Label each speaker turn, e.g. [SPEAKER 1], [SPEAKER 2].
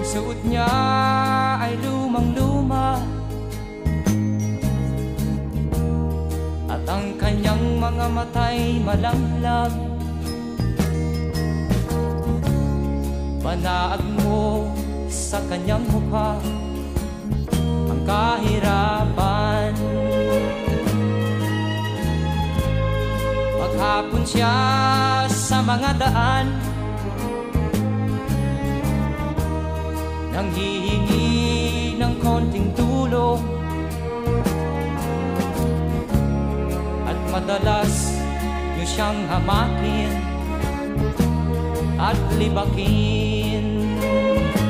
[SPEAKER 1] Suot niya ay lumang-luma, at ang kanyang mga mata'y malamlam. Panaag mo sa kanyang mukha ang kahirapan. Maghapon siya sa mga daan, nanghihingi ng konting tulong, at madalas niyo siyang hamakin at libakin.